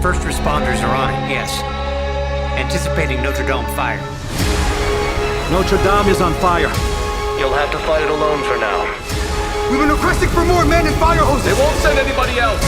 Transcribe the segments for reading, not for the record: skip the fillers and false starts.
First responders are on it, yes. Anticipating Notre Dame fire. Notre Dame is on fire. You'll have to fight it alone for now. We've been requesting for more men and fire hoses. They won't send anybody else.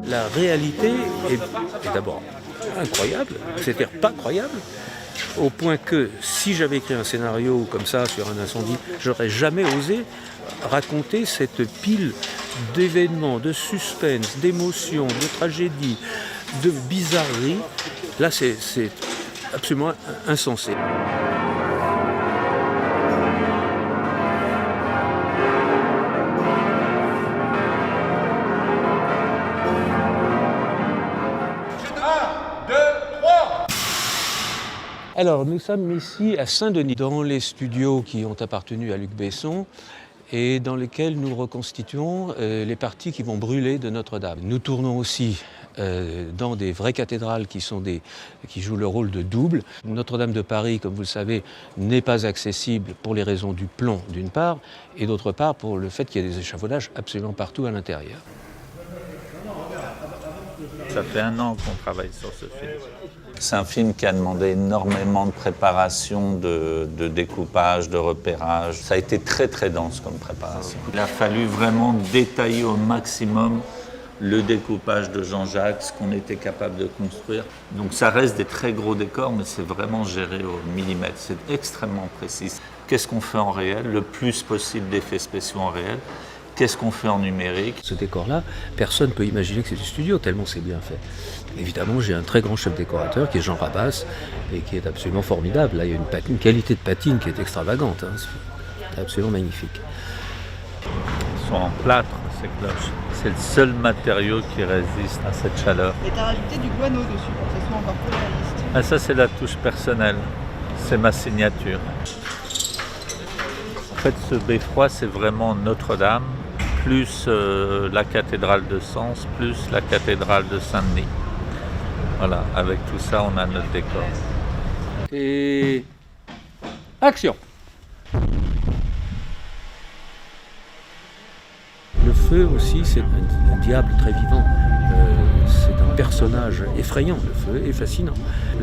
La réalité est d'abord incroyable, c'est-à-dire pas croyable, au point que si j'avais écrit un scénario comme ça sur un incendie, j'aurais jamais osé raconter cette pile d'événements, de suspense, d'émotions, de tragédies, de bizarreries. Là, c'est absolument insensé. Alors, nous sommes ici à Saint-Denis, dans les studios qui ont appartenu à Luc Besson et dans lesquels nous reconstituons les parties qui vont brûler de Notre-Dame. Nous tournons aussi dans des vraies cathédrales qui jouent le rôle de double. Notre-Dame de Paris, comme vous le savez, n'est pas accessible pour les raisons du plomb d'une part, et d'autre part pour le fait qu'il y a des échafaudages absolument partout à l'intérieur. Ça fait 1 an qu'on travaille sur ce film. C'est un film qui a demandé énormément de préparation, de découpage, de repérage. Ça a été très très dense comme préparation. Il a fallu vraiment détailler au maximum le découpage de Jean-Jacques, ce qu'on était capable de construire. Donc ça reste des très gros décors, mais c'est vraiment géré au millimètre. C'est extrêmement précis. Qu'est-ce qu'on fait en réel? Le plus possible d'effets spéciaux en réel. Qu'est-ce qu'on fait en numérique? Ce décor-là, personne ne peut imaginer que c'est du studio, tellement c'est bien fait. Évidemment, j'ai un très grand chef décorateur qui est Jean Rabas et qui est absolument formidable. Là, il y a une qualité de patine qui est extravagante. Hein. C'est absolument magnifique. Ils sont en plâtre, ces cloches. C'est le seul matériau qui résiste à cette chaleur. Et tu as rajouté du guano dessus pour que ça soit encore plus réaliste. Ah, ça, c'est la touche personnelle. C'est ma signature. En fait, ce beffroi, c'est vraiment Notre-Dame, plus la cathédrale de Sens, plus la cathédrale de Saint-Denis. Voilà, avec tout ça, on a notre décor. Et action! Le feu aussi, c'est un diable très vivant. C'est un personnage effrayant. Le feu est fascinant.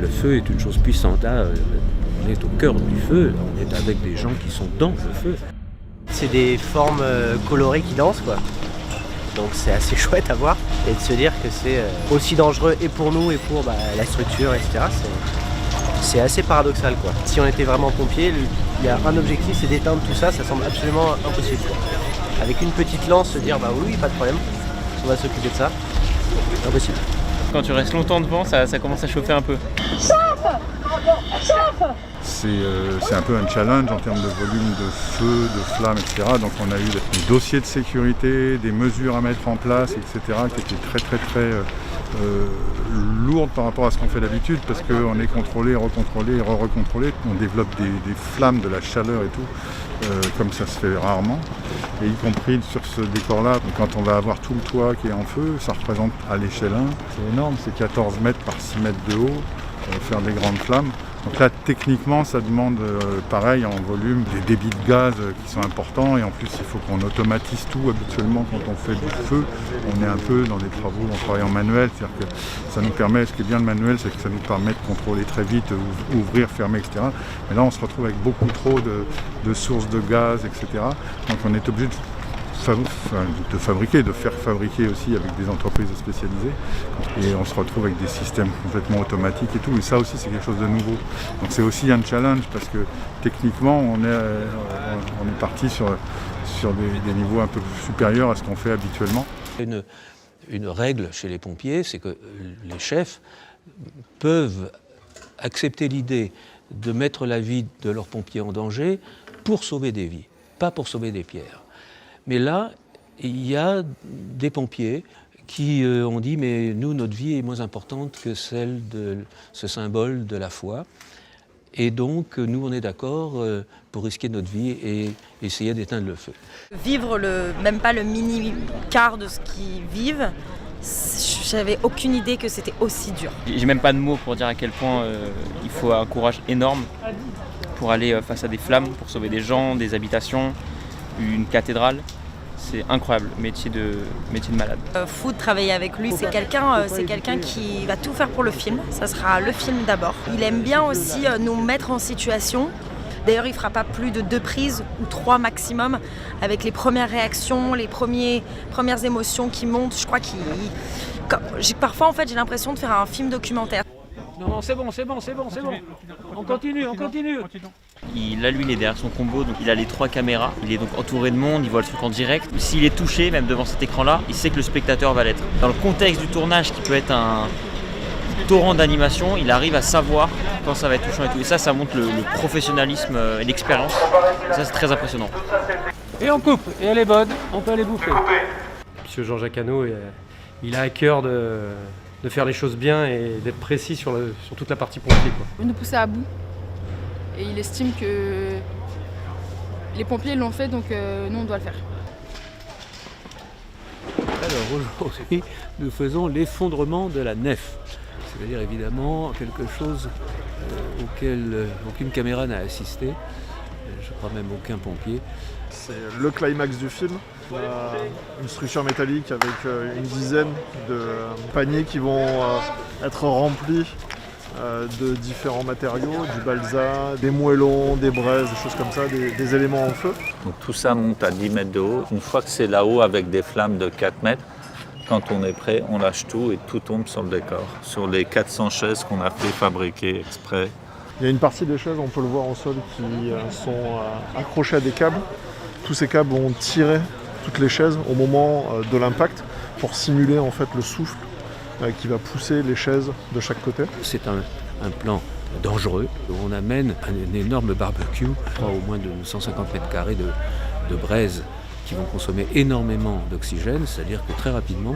Le feu est une chose puissante. Là, on est au cœur du feu. On est avec des gens qui sont dans le feu. C'est des formes colorées qui dansent, quoi. Donc c'est assez chouette à voir. Et de se dire que c'est aussi dangereux et pour nous et pour la structure, etc. C'est assez paradoxal, quoi. Si on était vraiment pompier, il y a un objectif, c'est d'éteindre tout ça. Ça semble absolument impossible, quoi. Avec une petite lance, se dire oui, pas de problème, on va s'occuper de ça. Impossible. Quand tu restes longtemps devant, ça commence à chauffer un peu. Chauffe! Chauffe! C'est un peu un challenge en termes de volume de feu, de flammes, etc. Donc on a eu des dossiers de sécurité, des mesures à mettre en place, etc. qui étaient très lourdes par rapport à ce qu'on fait d'habitude parce qu'on est contrôlé, recontrôlé, re-recontrôlé. On développe des flammes, de la chaleur et tout, comme ça se fait rarement. Et y compris sur ce décor-là, quand on va avoir tout le toit qui est en feu, ça représente à l'échelle 1, c'est énorme, c'est 14 mètres par 6 mètres de haut, faire des grandes flammes. Donc là, techniquement, ça demande, pareil, en volume, des débits de gaz qui sont importants. Et en plus, il faut qu'on automatise tout. Habituellement, quand on fait du feu, on est un peu dans des travaux, on travaille en manuel. C'est-à-dire que ça nous permet, ce qui est bien le manuel, c'est que ça nous permet de contrôler très vite, ouvrir, fermer, etc. Mais là, on se retrouve avec beaucoup trop de sources de gaz, etc. Donc on est obligé de faire fabriquer aussi avec des entreprises spécialisées. Et on se retrouve avec des systèmes complètement automatiques et tout. Et ça aussi, c'est quelque chose de nouveau. Donc c'est aussi un challenge parce que techniquement, on est parti sur des niveaux un peu supérieurs à ce qu'on fait habituellement. Une règle chez les pompiers, c'est que les chefs peuvent accepter l'idée de mettre la vie de leurs pompiers en danger pour sauver des vies, pas pour sauver des pierres. Mais là, il y a des pompiers qui ont dit « mais nous, notre vie est moins importante que celle de ce symbole de la foi ». Et donc, nous, on est d'accord pour risquer notre vie et essayer d'éteindre le feu. Vivre même pas le mini-quart de ce qu'ils vivent, j'avais aucune idée que c'était aussi dur. J'ai même pas de mots pour dire à quel point il faut un courage énorme pour aller face à des flammes, pour sauver des gens, des habitations, une cathédrale. C'est incroyable, métier de malade. Fou de travailler avec lui, c'est quelqu'un qui va tout faire pour le film. Ça sera le film d'abord. Il aime bien aussi nous mettre en situation. D'ailleurs, il fera pas plus de 2 prises ou 3 maximum, avec les premières réactions, les premières émotions qui montent. Je crois parfois, en fait, j'ai l'impression de faire un film documentaire. Non, c'est bon. On continue. Lui, il est derrière son combo, donc il a les 3 caméras. Il est donc entouré de monde, il voit le truc en direct. S'il est touché, même devant cet écran-là, il sait que le spectateur va l'être. Dans le contexte du tournage, qui peut être un torrent d'animation, il arrive à savoir quand ça va être touchant et tout. Et ça montre le professionnalisme et l'expérience. Ça, c'est très impressionnant. Et on coupe, et elle est bonne, on peut aller bouffer. Monsieur Jean-Jacques Hano, il a à cœur de faire les choses bien et d'être précis sur toute la partie pompier, quoi. Il nous poussait à bout. Et il estime que les pompiers l'ont fait, donc nous on doit le faire. Alors aujourd'hui, nous faisons l'effondrement de la nef. C'est-à-dire évidemment quelque chose auquel aucune caméra n'a assisté. Je crois même aucun pompier. C'est le climax du film. Une structure métallique avec une dizaine de paniers qui vont être remplis de différents matériaux, du balsa, des moellons, des braises, des choses comme ça, des éléments en feu. Donc tout ça monte à 10 mètres de haut. Une fois que c'est là-haut avec des flammes de 4 mètres, quand on est prêt, on lâche tout et tout tombe sur le décor. Sur les 400 chaises qu'on a fait fabriquer exprès. Il y a une partie des chaises, on peut le voir au sol, qui sont accrochées à des câbles. Tous ces câbles vont tirer toutes les chaises au moment de l'impact pour simuler en fait le souffle qui va pousser les chaises de chaque côté. C'est un plan dangereux où on amène un énorme barbecue, au moins de 150 mètres carrés de braise qui vont consommer énormément d'oxygène, c'est-à-dire que très rapidement,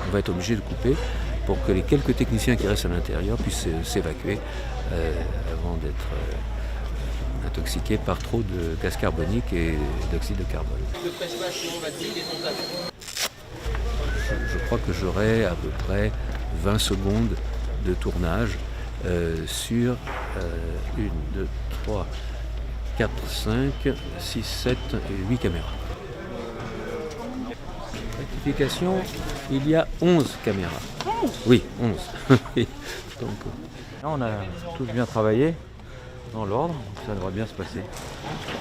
on va être obligé de couper pour que les quelques techniciens qui restent à l'intérieur puissent s'évacuer avant d'être intoxiqués par trop de gaz carbonique et d'oxyde de carbone. Je crois que j'aurai à peu près 20 secondes de tournage sur 1, 2, 3, 4, 5, 6, 7 et 8 caméras. Rectification, il y a 11 caméras. Oui, 11. Donc, on a tous bien travaillé, dans l'ordre, ça devrait bien se passer.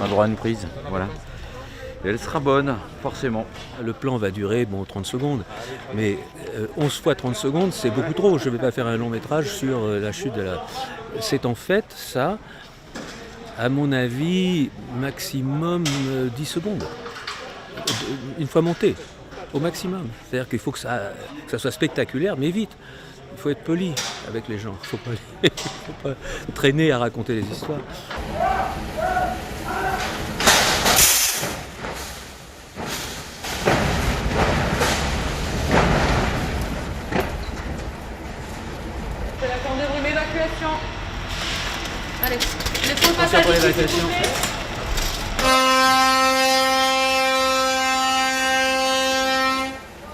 On a droit à une prise, voilà. Et elle sera bonne, forcément. Le plan va durer 30 secondes, mais 11 fois 30 secondes, c'est beaucoup trop. Je ne vais pas faire un long métrage sur la chute de la... C'est en fait ça, à mon avis, maximum 10 secondes. Une fois monté, au maximum. C'est-à-dire qu'il faut que ça soit spectaculaire, mais vite. Il faut être poli avec les gens. Il ne faut pas traîner à raconter les histoires. C'est la grande roue d'évacuation. Allez, les faux passages pour l'évacuation.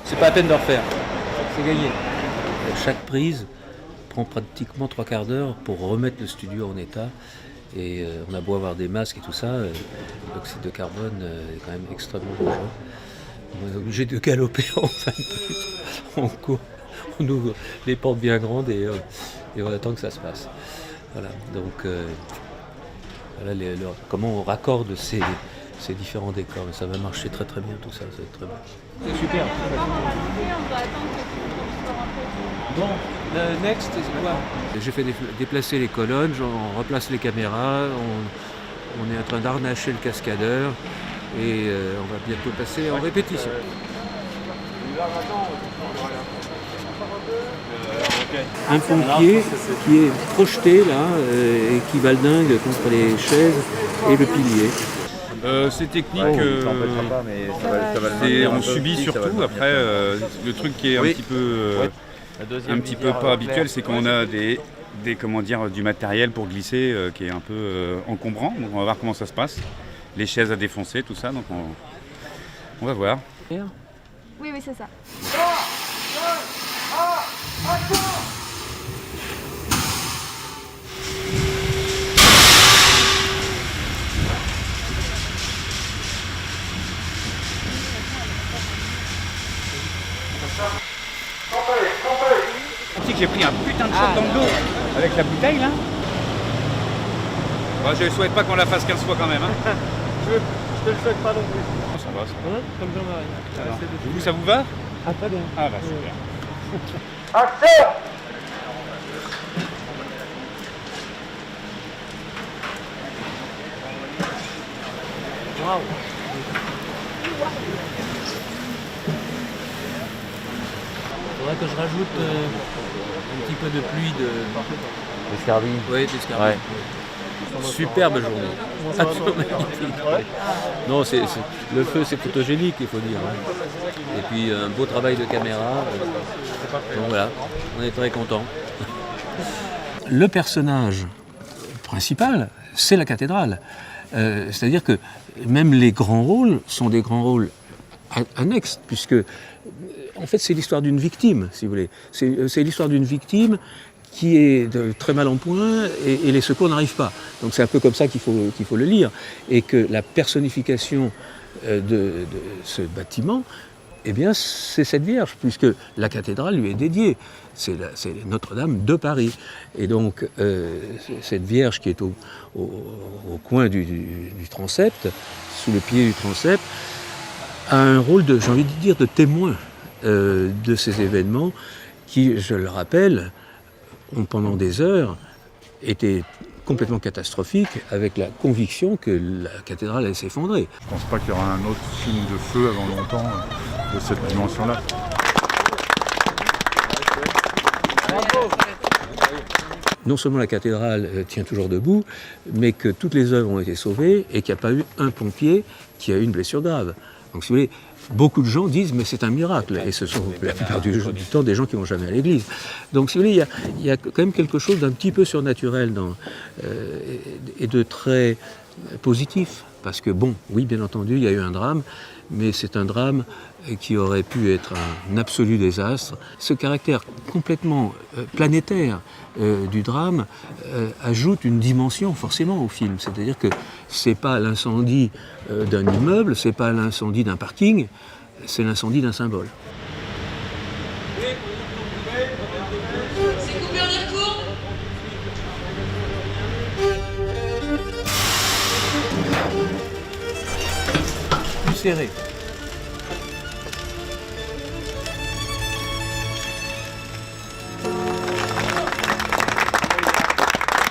C'est pas la peine de refaire. C'est gagné. Chaque prise prend pratiquement 3 quarts d'heure pour remettre le studio en état. Et on a beau avoir des masques et tout ça, l'oxyde de carbone est quand même extrêmement dangereux. On est obligé de galoper en fin de prise. On court, on ouvre les portes bien grandes et on attend que ça se passe. Voilà, donc voilà comment on raccorde ces différents décors. Mais ça va marcher très très bien tout ça, ça va être très bien. C'est super. Bon, le next, c'est quoi? J'ai fait déplacer les colonnes, on replace les caméras, on est en train d'harnacher le cascadeur et on va bientôt passer en répétition. Un pompier qui est projeté là et qui valdingue contre les chaises et le pilier. C'est technique, on subit surtout. Après, le truc qui est un petit peu pas habituel, c'est qu'on a des du matériel pour glisser qui est un peu encombrant. Donc on va voir comment ça se passe. Les chaises à défoncer, tout ça. Donc on va voir. Oui, oui, c'est ça. J'ai pris un putain de shot dans le dos avec la bouteille là. Bon, je ne souhaite pas qu'on la fasse 15 fois quand même. Hein. Je te le souhaite pas non plus. Ça va, ça va. Comme Jean-Marie. Vous, ça vous va? Ah, très bien. Ah bah super. Action! Waouh. Faudrait que je rajoute un petit peu de pluie L'escarbille. Oui, d'escarbille. Ouais. Superbe journée. Absolument magnifique. Non, le feu c'est photogénique, il faut dire. Et puis un beau travail de caméra. Donc voilà, on est très contents. Le personnage principal, c'est la cathédrale. C'est-à-dire que même les grands rôles sont des grands rôles annexes, puisque en fait c'est l'histoire d'une victime, si vous voulez. C'est l'histoire d'une victime qui est très mal en point et les secours n'arrivent pas. Donc c'est un peu comme ça qu'il faut le lire. Et que la personnification de ce bâtiment, eh bien c'est cette Vierge, puisque la cathédrale lui est dédiée. C'est Notre-Dame de Paris. Et donc cette Vierge qui est au coin du transept, sous le pied du transept, a un rôle de, j'ai envie de dire, de témoin de ces événements qui, je le rappelle, ont pendant des heures été complètement catastrophiques, avec la conviction que la cathédrale allait s'effondrer. Je ne pense pas qu'il y aura un autre film de feu avant longtemps de cette dimension-là. Non seulement la cathédrale tient toujours debout, mais que toutes les œuvres ont été sauvées et qu'il n'y a pas eu un pompier qui a eu une blessure grave. Donc si vous voulez, beaucoup de gens disent mais c'est un miracle, et ce sont la plupart du temps des gens qui ne vont jamais à l'église. Donc si vous voulez, il y a quand même quelque chose d'un petit peu surnaturel et de très positif. Parce que bon, oui bien entendu, il y a eu un drame, mais c'est un drame qui aurait pu être un absolu désastre. Ce caractère complètement planétaire du drame ajoute une dimension forcément au film. C'est-à-dire que c'est pas l'incendie d'un immeuble, c'est pas l'incendie d'un parking, c'est l'incendie d'un symbole. C'est coupé en court. Plus serré.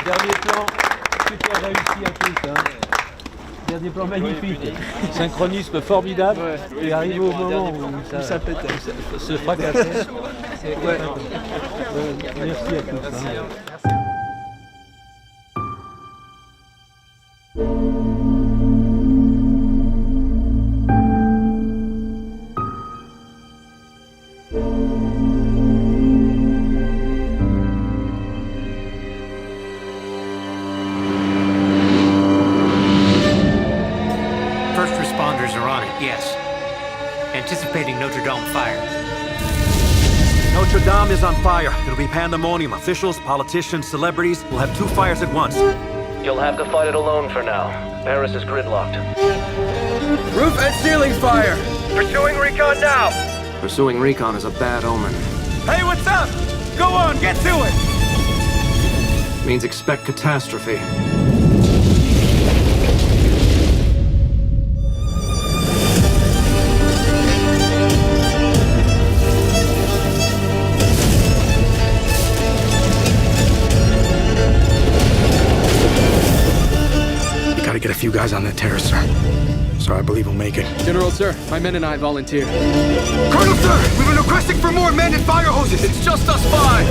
Dernier plan, super réussi à tous. Hein. Dernier plan magnifique. Synchronisme formidable. Et arrivé au moment où ça pétait, se fracassait. Ouais. Merci à tous. Hein. Anticipating Notre Dame fire. Notre Dame is on fire. It'll be pandemonium. Officials, politicians, celebrities will have two fires at once. You'll have to fight it alone for now. Paris is gridlocked. Roof and ceiling fire! Pursuing recon now! Pursuing recon is a bad omen. Hey, what's up? Go on, get to it! Means expect catastrophe. Get a few guys on that terrace, sir. So I believe we'll make it. General, sir, my men and I volunteer. Colonel, sir! We've been requesting for more men and fire hoses! It's just us five!